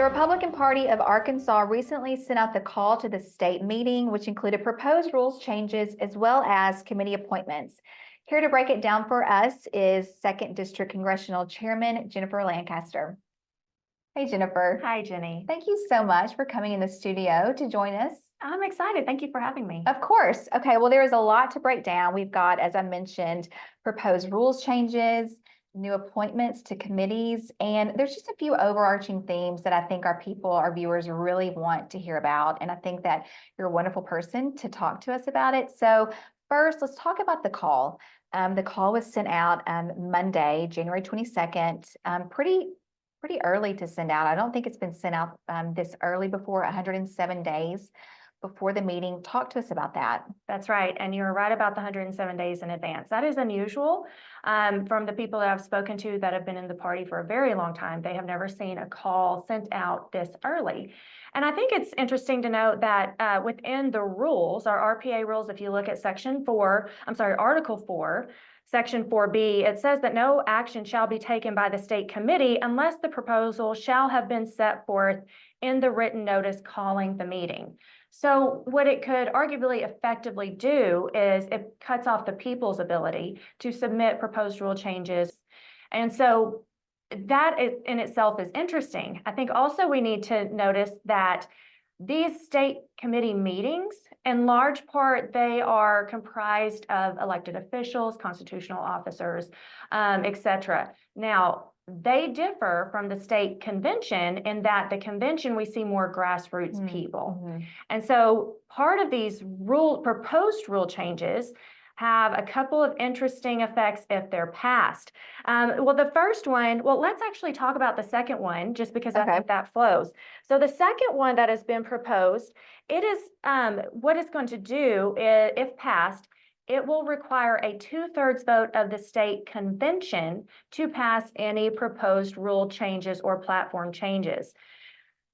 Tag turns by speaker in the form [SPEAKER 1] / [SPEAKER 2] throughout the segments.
[SPEAKER 1] Republican Party of Arkansas recently sent out the call to the state meeting, which included proposed rules changes as well as committee appointments. Here to break it down for us is 2nd District Congressional Chairman Jennifer Lancaster. Hey, Jennifer.
[SPEAKER 2] Hi, Jenny.
[SPEAKER 1] Thank you so much for coming in the studio to join us.
[SPEAKER 2] I'm excited. Thank you for having me.
[SPEAKER 1] Of course. Okay, well, there is a lot to break down. We've got, as I mentioned, proposed rules changes, new appointments to committees, and there's just a few overarching themes that I think our viewers really want to hear about. And I think that you're a wonderful person to talk to us about it. So first, let's talk about the call. The call was sent out Monday, January 22nd, pretty early to send out. I don't think it's been sent out this early before, 107 days before the meeting. Talk to us about that.
[SPEAKER 2] That's right. And you're right about the 107 days in advance. That is unusual. From the people that I've spoken to that have been in the party for a very long time, they have never seen a call sent out this early. And I think it's interesting to note that within the rules, our RPA rules, if you look at Article 4, Section 4B, it says that no action shall be taken by the state committee unless the proposal shall have been set forth in the written notice calling the meeting. So what it could arguably effectively do is it cuts off the people's ability to submit proposed rule changes. And so that in itself is interesting. I think also we need to notice that these state committee meetings, in large part, they are comprised of elected officials, constitutional officers, etc. Now, they differ from the state convention in that the convention, we see more grassroots people. And so part of these proposed rule changes have a couple of interesting effects if they're passed. The first one, let's actually talk about the second one, just because I think that flows. So the second one that has been proposed, it is what it's going to do, if passed, it will require a 2/3 vote of the state convention to pass any proposed rule changes or platform changes.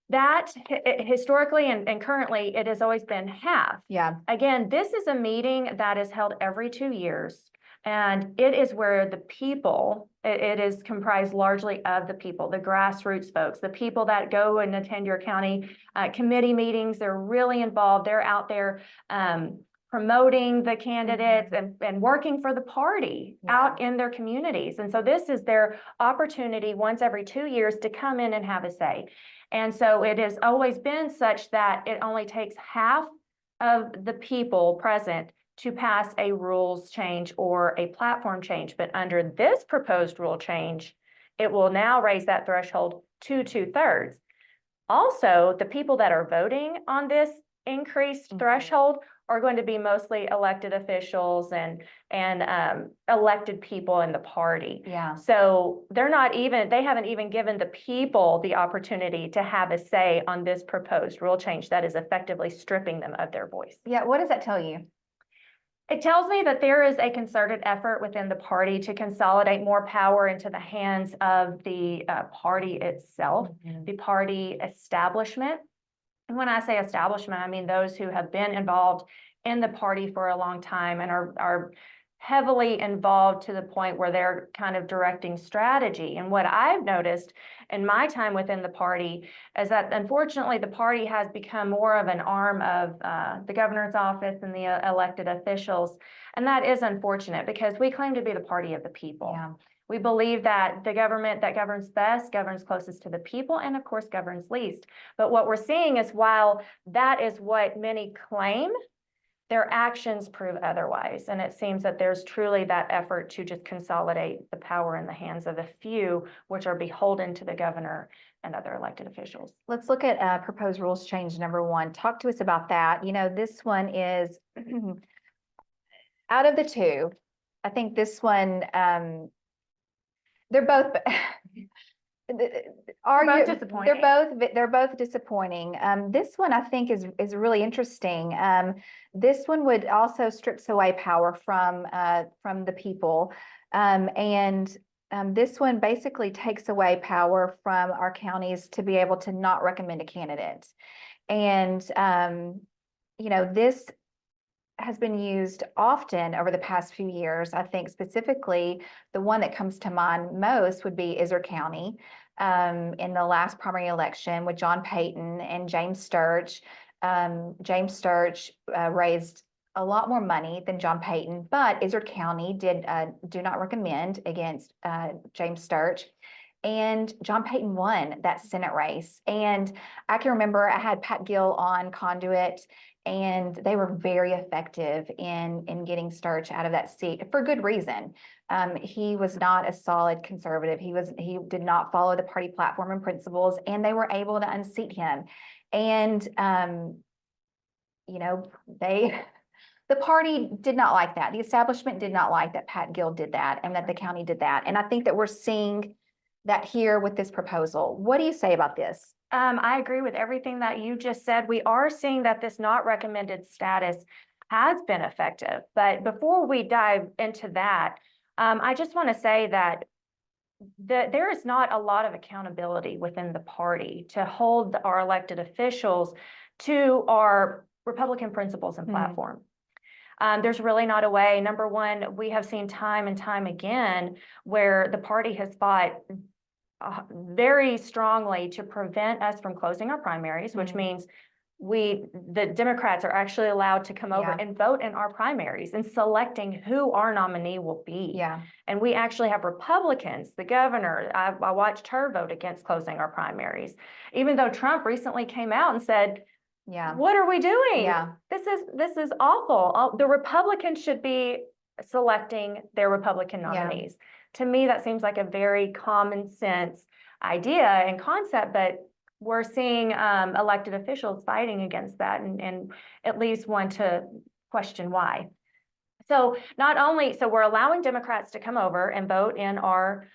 [SPEAKER 2] That historically and currently, it has always been half.
[SPEAKER 1] Yeah.
[SPEAKER 2] Again, this is a meeting that is held every 2 years, and it is where the people, it is comprised largely of the people, the grassroots folks, the people that go and attend your county committee meetings. They're really involved. They're out there promoting the candidates and working for the party out in their communities. And so this is their opportunity once every 2 years to come in and have a say. And so it has always been such that it only takes half of the people present to pass a rules change or a platform change. But under this proposed rule change, it will now raise that threshold to 2/3. Also, the people that are voting on this increased threshold are going to be mostly elected officials and elected people in the party.
[SPEAKER 1] Yeah.
[SPEAKER 2] So they haven't even given the people the opportunity to have a say on this proposed rule change that is effectively stripping them of their voice.
[SPEAKER 1] Yeah, what does that tell you?
[SPEAKER 2] It tells me that there is a concerted effort within the party to consolidate more power into the hands of the party itself, the party establishment. And when I say establishment, I mean those who have been involved in the party for a long time and are heavily involved to the point where they're kind of directing strategy. And what I've noticed in my time within the party is that unfortunately the party has become more of an arm of the governor's office and the elected officials. And that is unfortunate because we claim to be the party of the people.
[SPEAKER 1] Yeah.
[SPEAKER 2] We believe that the government that governs best governs closest to the people and of course governs least. But what we're seeing is while that is what many claim, their actions prove otherwise. And it seems that there's truly that effort to just consolidate the power in the hands of a few, which are beholden to the governor and other elected officials.
[SPEAKER 1] Let's look at proposed rules change number 1. Talk to us about that. You know, this one is out of the two, I think this one, they're both
[SPEAKER 2] disappointing.
[SPEAKER 1] They're both disappointing. This one I think is really interesting. This one would also strips away power from the people, and this one basically takes away power from our counties to be able to not recommend a candidate. And you know, this has been used often over the past few years. I think specifically the one that comes to mind most would be Izard County. in the last primary election with John Payton and James Sturge. James Sturge raised a lot more money than John Payton, but Izard County did do not recommend against James Sturge. And John Payton won that Senate race. And I can remember I had Pat Gill on Conduit, and they were very effective in getting Sturge out of that seat for good reason. He was not a solid conservative. He did not follow the party platform and principles, and they were able to unseat him. And you know, the party did not like that. The establishment did not like that Pat Gill did that and that the county did that. And I think that we're seeing that here with this proposal. What do you say about this?
[SPEAKER 2] I agree with everything that you just said. We are seeing that this not recommended status has been effective. But before we dive into that, I just want to say that there is not a lot of accountability within the party to hold our elected officials to our Republican principles and platform. There's really not a way. Number one, we have seen time and time again where the party has fought very strongly to prevent us from closing our primaries, which means the Democrats are actually allowed to come over and vote in our primaries and selecting who our nominee will be. And we actually have Republicans, the governor, I watched her vote against closing our primaries, even though Trump recently came out and said, what are we doing? This is awful. The Republicans should be selecting their Republican nominees. To me, that seems like a very common sense idea and concept, but we're seeing elected officials fighting against that and at least want to question why. So we're allowing Democrats to come over and vote in our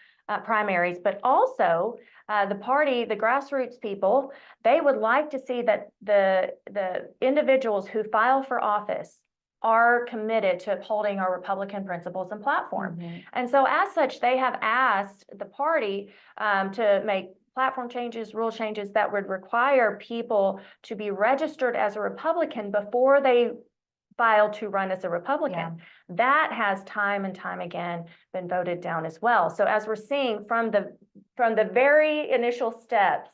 [SPEAKER 2] primaries, but also the party, the grassroots people, they would like to see that the individuals who file for office are committed to upholding our Republican principles and platform. And so as such, they have asked the party to make platform changes, rule changes that would require people to be registered as a Republican before they file to run as a Republican. That has time and time again been voted down as well. So as we're seeing from the very initial steps,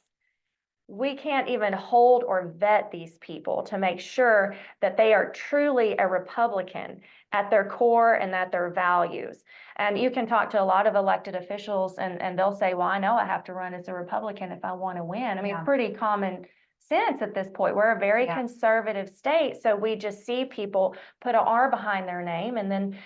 [SPEAKER 2] we can't even hold or vet these people to make sure that they are truly a Republican at their core and at their values. And you can talk to a lot of elected officials and they'll say, well, I know I have to run as a Republican if I want to win. I mean, pretty common sense at this point. We're a very conservative state, so we just see people put an R behind their name, and then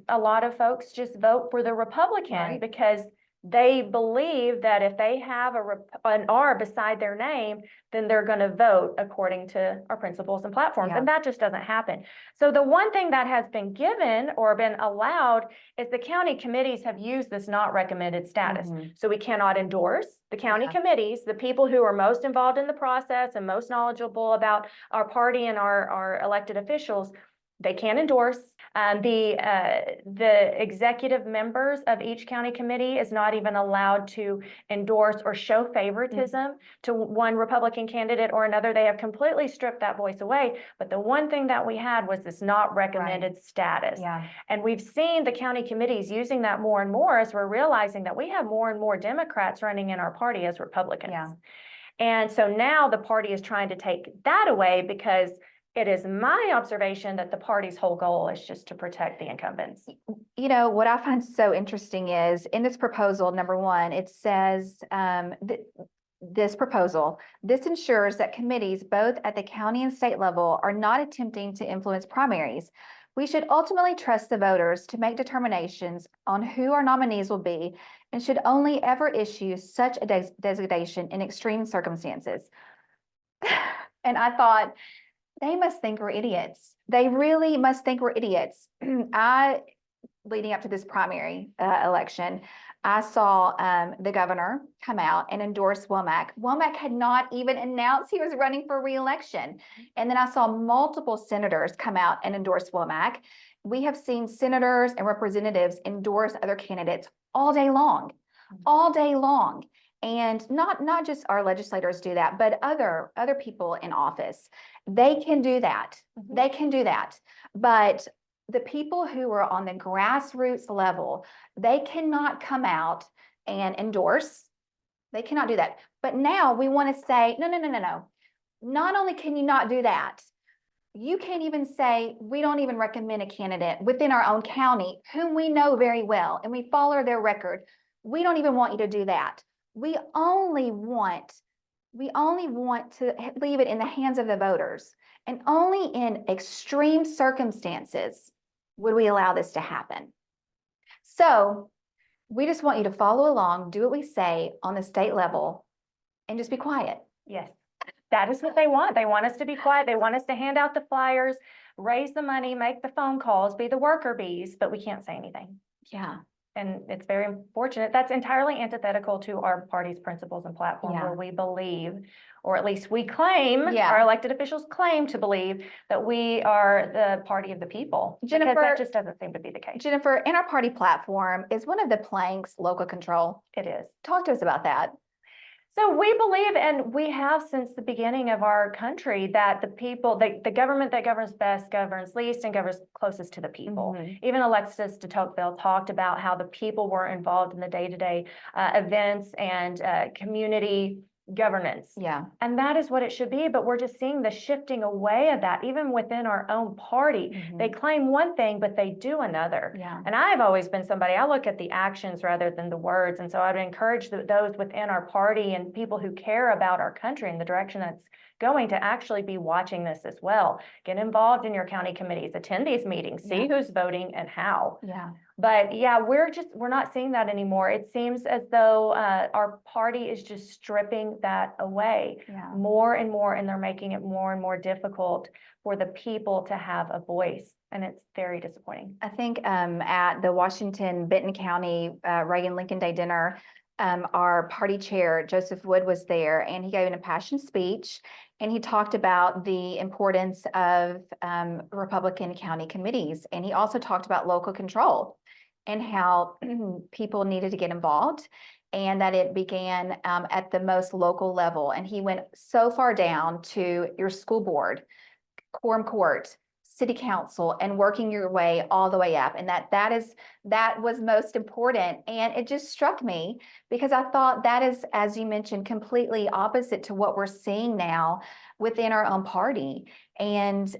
[SPEAKER 2] a lot of folks just vote for the Republican because they believe that if they have an R beside their name, then they're going to vote according to our principles and platforms. And that just doesn't happen. So the one thing that has been given or been allowed is the county committees have used this not recommended status. So we cannot endorse the county committees, the people who are most involved in the process and most knowledgeable about our party and our elected officials. They can't endorse. The executive members of each county committee is not even allowed to endorse or show favoritism to one Republican candidate or another. They have completely stripped that voice away. But the one thing that we had was this not recommended status. And we've seen the county committees using that more and more as we're realizing that we have more and more Democrats running in our party as Republicans. And so now the party is trying to take that away because it is my observation that the party's whole goal is just to protect the incumbents.
[SPEAKER 1] You know, what I find so interesting is in this proposal, number one, it says this ensures that committees both at the county and state level are not attempting to influence primaries. We should ultimately trust the voters to make determinations on who our nominees will be and should only ever issue such a designation in extreme circumstances. And I thought, they must think we're idiots. They really must think we're idiots. Leading up to this primary election, I saw the governor come out and endorse Womack. Womack had not even announced he was running for re-election. And then I saw multiple senators come out and endorse Womack. We have seen senators and representatives endorse other candidates all day long, all day long. And not just our legislators do that, but other people in office. They can do that. They can do that. But the people who are on the grassroots level, they cannot come out and endorse They cannot do that. But now we want to say, no, no, no, no, no. Not only can you not do that, you can't even say, we don't even recommend a candidate within our own county whom we know very well and we follow their record. We don't even want you to do that. We only want to leave it in the hands of the voters. And only in extreme circumstances would we allow this to happen. So we just want you to follow along, do what we say on the state level, and just be quiet.
[SPEAKER 2] Yes, that is what they want. They want us to be quiet. They want us to hand out the flyers, raise the money, make the phone calls, be the worker bees, but we can't say anything.
[SPEAKER 1] Yeah.
[SPEAKER 2] And it's very unfortunate. That's entirely antithetical to our party's principles and platform,
[SPEAKER 1] Yeah.
[SPEAKER 2] where we believe, or at least we claim,
[SPEAKER 1] Yeah.
[SPEAKER 2] our elected officials claim to believe that we are the party of the people.
[SPEAKER 1] Jennifer,
[SPEAKER 2] because that just doesn't seem to be the case.
[SPEAKER 1] Jennifer, in our party platform is one of the planks local control.
[SPEAKER 2] It is.
[SPEAKER 1] Talk to us about that.
[SPEAKER 2] So we believe, and we have since the beginning of our country, that the people, the government that governs best governs least and governs closest to the people. Even Alexis de Tocqueville talked about how the people were involved in the day-to-day events and community governance.
[SPEAKER 1] Yeah.
[SPEAKER 2] And that is what it should be, but we're just seeing the shifting away of that, even within our own party. They claim one thing, but they do another.
[SPEAKER 1] Yeah.
[SPEAKER 2] And I've always been somebody, I look at the actions rather than the words. And so I would encourage those within our party and people who care about our country and the direction that's going to actually be watching this as well. Get involved in your county committees, attend these meetings, see who's voting and how.
[SPEAKER 1] Yeah.
[SPEAKER 2] But yeah, we're not seeing that anymore. It seems as though our party is just stripping that away more and more, and they're making it more and more difficult for the people to have a voice. And it's very disappointing.
[SPEAKER 1] I think at the Washington Benton County Reagan Lincoln Day dinner, our party chair, Joseph Wood, was there, and he gave an impassioned speech, and he talked about the importance of Republican county committees. And he also talked about local control and how people needed to get involved, and that it began at the most local level. And he went so far down to your school board, quorum court, city council, and working your way all the way up. And that was most important. And it just struck me because I thought that is, as you mentioned, completely opposite to what we're seeing now within our own party. And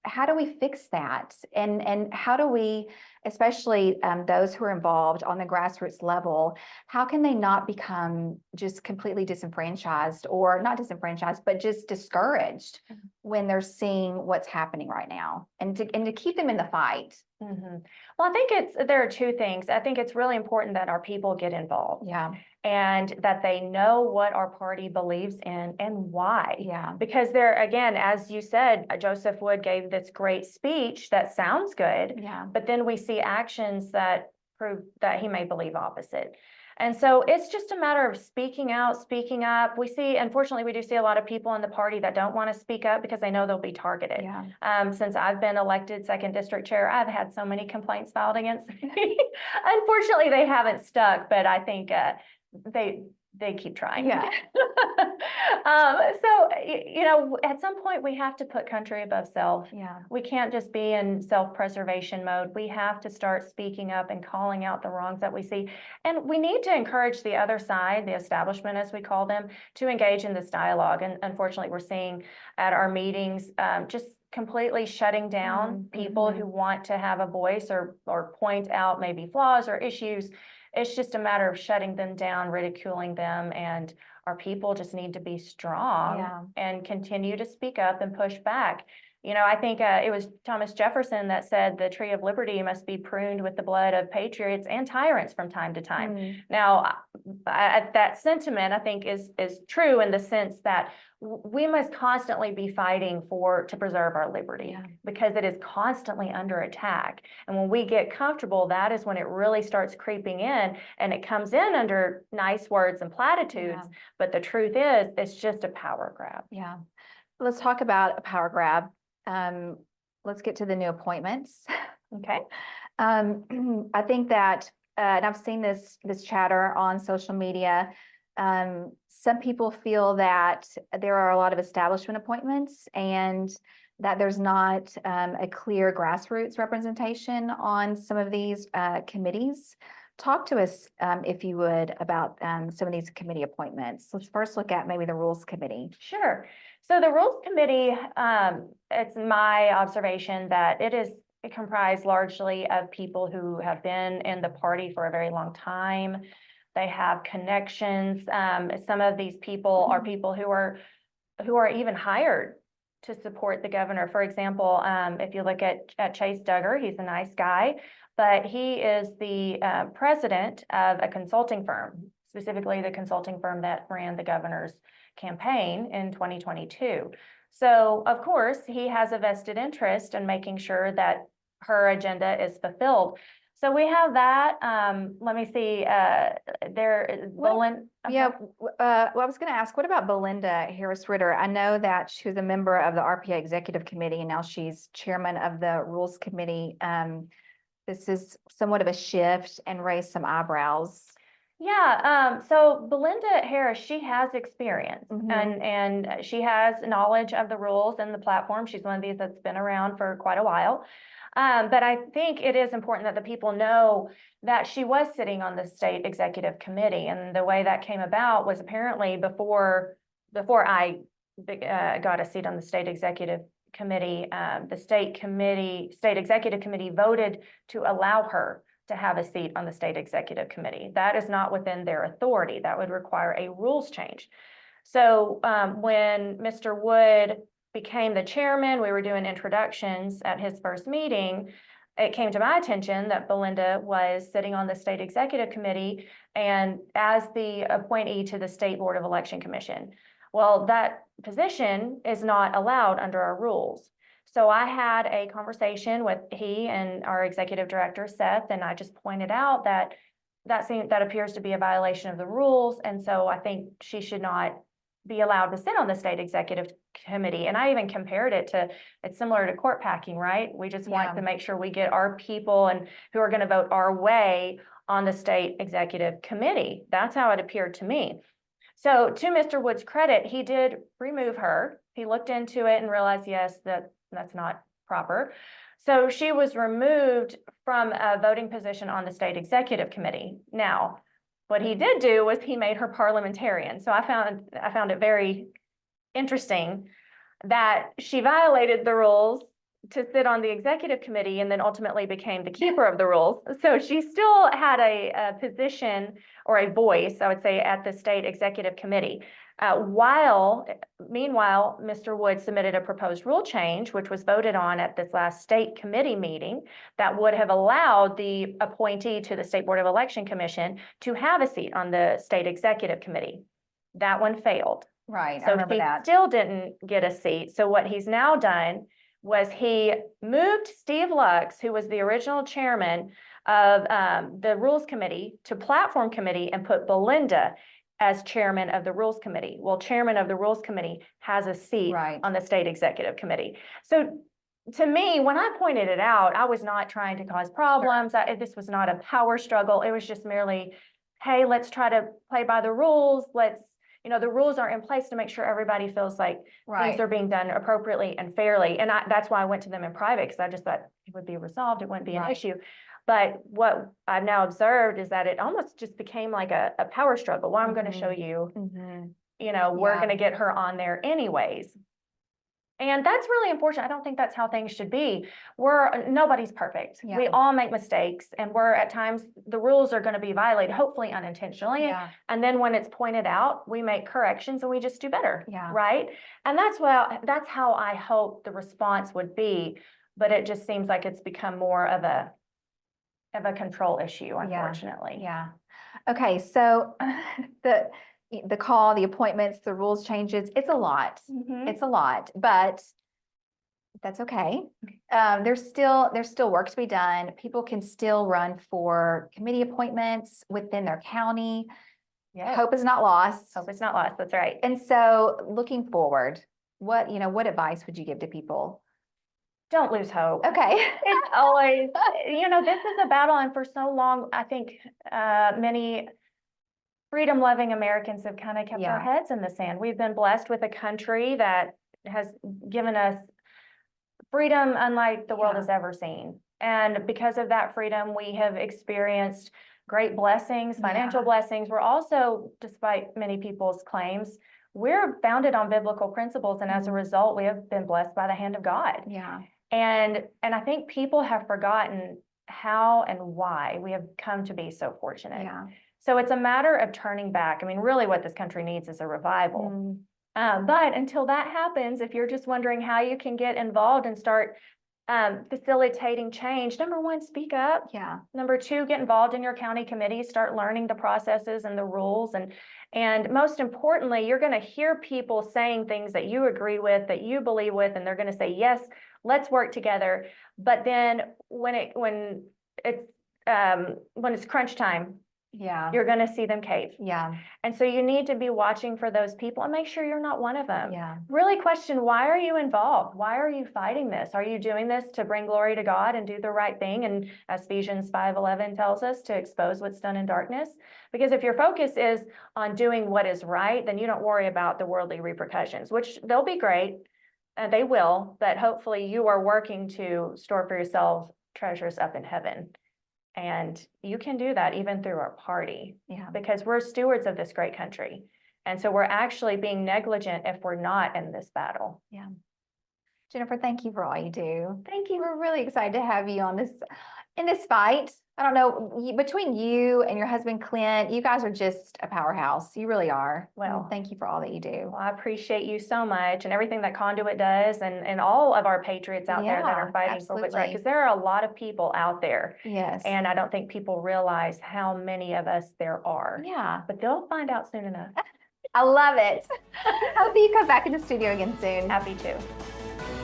[SPEAKER 1] how do we fix that? And how do we, especially those who are involved on the grassroots level, how can they not become just completely disenfranchised, or not disenfranchised, but just discouraged when they're seeing what's happening right now, and to keep them in the fight?
[SPEAKER 2] Well, I think there are two things. I think it's really important that our people get involved.
[SPEAKER 1] Yeah.
[SPEAKER 2] And that they know what our party believes in and why.
[SPEAKER 1] Yeah.
[SPEAKER 2] Because there, again, as you said, Joseph Wood gave this great speech that sounds good,
[SPEAKER 1] Yeah.
[SPEAKER 2] but then we see actions that prove that he may believe opposite. And so it's just a matter of speaking out, speaking up. Unfortunately, we do see a lot of people in the party that don't want to speak up because they know they'll be targeted.
[SPEAKER 1] Yeah.
[SPEAKER 2] Since I've been elected 2nd District Chair, I've had so many complaints filed against me. Unfortunately, they haven't stuck, but I think they keep trying.
[SPEAKER 1] Yeah.
[SPEAKER 2] So, at some point we have to put country above self.
[SPEAKER 1] Yeah.
[SPEAKER 2] We can't just be in self-preservation mode. We have to start speaking up and calling out the wrongs that we see. And we need to encourage the other side, the establishment, as we call them, to engage in this dialogue. And unfortunately, we're seeing at our meetings, just completely shutting down people who want to have a voice or point out maybe flaws or issues. It's just a matter of shutting them down, ridiculing them, and our people just need to be strong and continue to speak up and push back. I think it was Thomas Jefferson that said the tree of liberty must be pruned with the blood of patriots and tyrants from time to time. Now, that sentiment, I think, is true in the sense that we must constantly be fighting to preserve our liberty because it is constantly under attack. And when we get comfortable, that is when it really starts creeping in, and it comes in under nice words and platitudes. But the truth is, it's just a power grab.
[SPEAKER 1] Yeah. Let's talk about a power grab. Let's get to the new appointments.
[SPEAKER 2] Okay.
[SPEAKER 1] I think that, and I've seen this chatter on social media. Some people feel that there are a lot of establishment appointments and that there's not a clear grassroots representation on some of these committees. Talk to us, if you would, about some of these committee appointments. Let's first look at maybe the Rules Committee.
[SPEAKER 2] Sure. So the Rules Committee, it's my observation that it is comprised largely of people who have been in the party for a very long time. They have connections. Some of these people are people who are even hired to support the governor. For example, if you look at Chase Duggar, he's a nice guy, but he is the president of a consulting firm, specifically the consulting firm that ran the governor's campaign in 2022. So of course, he has a vested interest in making sure that her agenda is fulfilled. So we have that. Let me see, there is Belinda.
[SPEAKER 1] Well, I was going to ask, what about Belinda Harris Ritter? I know that she was a member of the RPA Executive Committee, and now she's chairman of the Rules Committee. This is somewhat of a shift and raised some eyebrows.
[SPEAKER 2] Yeah, so Belinda Harris, she has experience
[SPEAKER 1] Mhm.
[SPEAKER 2] and she has knowledge of the rules and the platform. She's one of these that's been around for quite a while. But I think it is important that the people know that she was sitting on the state executive committee, and the way that came about was apparently before I got a seat on the state executive committee, the state executive committee voted to allow her to have a seat on the state executive committee. That is not within their authority. That would require a rules change. So when Mr. Wood became the chairman, we were doing introductions at his first meeting. It came to my attention that Belinda was sitting on the state executive committee and as the appointee to the State Board of Election Commission. Well, that position is not allowed under our rules. So I had a conversation with he and our executive director, Seth, and I just pointed out that that appears to be a violation of the rules. And so I think she should not be allowed to sit on the state executive committee. And I even compared it to, it's similar to court packing, right? We just want to make sure we get our people and who are going to vote our way on the state executive committee. That's how it appeared to me. So to Mr. Wood's credit, he did remove her. He looked into it and realized, yes, that's not proper. So she was removed from a voting position on the state executive committee. Now, what he did do was he made her parliamentarian. So I found it very interesting that she violated the rules to sit on the executive committee and then ultimately became the keeper of the rules. So she still had a position or a voice, I would say, at the state executive committee. Meanwhile, Mr. Wood submitted a proposed rule change, which was voted on at this last state committee meeting, that would have allowed the appointee to the State Board of Election Commission to have a seat on the state executive committee. That one failed.
[SPEAKER 1] Right, I
[SPEAKER 2] So
[SPEAKER 1] remember
[SPEAKER 2] he
[SPEAKER 1] that.
[SPEAKER 2] still didn't get a seat. So what he's now done was he moved Steve Lux, who was the original chairman of the Rules Committee, to Platform Committee and put Belinda as chairman of the Rules Committee. Well, chairman of the Rules Committee has a seat on the state executive committee. So to me, when I pointed it out, I was not trying to cause problems. This was not a power struggle. It was just merely, hey, let's try to play by the rules. The rules are in place to make sure everybody feels like things are being done appropriately and fairly. And that's why I went to them in private, because I just thought it would be resolved. It wouldn't be an issue. But what I've now observed is that it almost just became like a power struggle. Well, I'm going to show you, we're going to get her on there anyways. And that's really unfortunate. I don't think that's how things should be. Nobody's perfect.
[SPEAKER 1] Yeah.
[SPEAKER 2] We all make mistakes, and at times the rules are going to be violated, hopefully unintentionally.
[SPEAKER 1] Yeah.
[SPEAKER 2] And then when it's pointed out, we make corrections and we just do better.
[SPEAKER 1] Yeah.
[SPEAKER 2] Right. And that's how I hope the response would be. But it just seems like it's become more of a control issue, unfortunately.
[SPEAKER 1] Yeah. Okay. So the call, the appointments, the rules changes, it's a lot. It's a lot, but that's okay. There's still work to be done. People can still run for committee appointments within their county.
[SPEAKER 2] Yeah.
[SPEAKER 1] Hope is not lost.
[SPEAKER 2] Hope is not lost. That's right.
[SPEAKER 1] And so looking forward, what advice would you give to people?
[SPEAKER 2] Don't lose hope.
[SPEAKER 1] Okay.
[SPEAKER 2] It's always, this is a battle, and for so long, I think many freedom-loving Americans have kind of kept our heads in the sand. We've been blessed with a country that has given us freedom unlike the world has ever seen. And because of that freedom, we have experienced great blessings, financial
[SPEAKER 1] Yeah.
[SPEAKER 2] blessings. We're also, despite many people's claims, we're founded on biblical principles, and as a result, we have been blessed by the hand of God.
[SPEAKER 1] Yeah.
[SPEAKER 2] And I think people have forgotten how and why we have come to be so fortunate.
[SPEAKER 1] Yeah.
[SPEAKER 2] So it's a matter of turning back. I mean, really what this country needs is a revival. But until that happens, if you're just wondering how you can get involved and start facilitating change, number one, speak up.
[SPEAKER 1] Yeah.
[SPEAKER 2] Number two, get involved in your county committees, start learning the processes and the rules. And most importantly, you're going to hear people saying things that you agree with, that you believe with, and they're going to say, yes, let's work together. But then when it's crunch time,
[SPEAKER 1] Yeah.
[SPEAKER 2] you're going to see them cave.
[SPEAKER 1] Yeah.
[SPEAKER 2] And so you need to be watching for those people and make sure you're not one of them.
[SPEAKER 1] Yeah.
[SPEAKER 2] Really question, why are you involved? Why are you fighting this? Are you doing this to bring glory to God and do the right thing? And as Ephesians 5:11 tells us, to expose what's done in darkness. Because if your focus is on doing what is right, then you don't worry about the worldly repercussions, which they'll be great, and they will, but hopefully you are working to store for yourself treasures up in heaven. And you can do that even through our party.
[SPEAKER 1] Yeah.
[SPEAKER 2] Because we're stewards of this great country. And so we're actually being negligent if we're not in this battle.
[SPEAKER 1] Yeah. Jennifer, thank you for all you do.
[SPEAKER 2] Thank you.
[SPEAKER 1] We're really excited to have you in this fight. I don't know, between you and your husband, Clint, you guys are just a powerhouse. You really are.
[SPEAKER 2] Well,
[SPEAKER 1] thank you for all that you do.
[SPEAKER 2] Well, I appreciate you so much and everything that Conduit does, and all of our patriots out there that are fighting for what's right. Because there are a lot of people out there.
[SPEAKER 1] Yes.
[SPEAKER 2] And I don't think people realize how many of us there are.
[SPEAKER 1] Yeah.
[SPEAKER 2] But they'll find out soon enough.
[SPEAKER 1] I love it. I hope you come back in the studio again soon.
[SPEAKER 2] Happy to.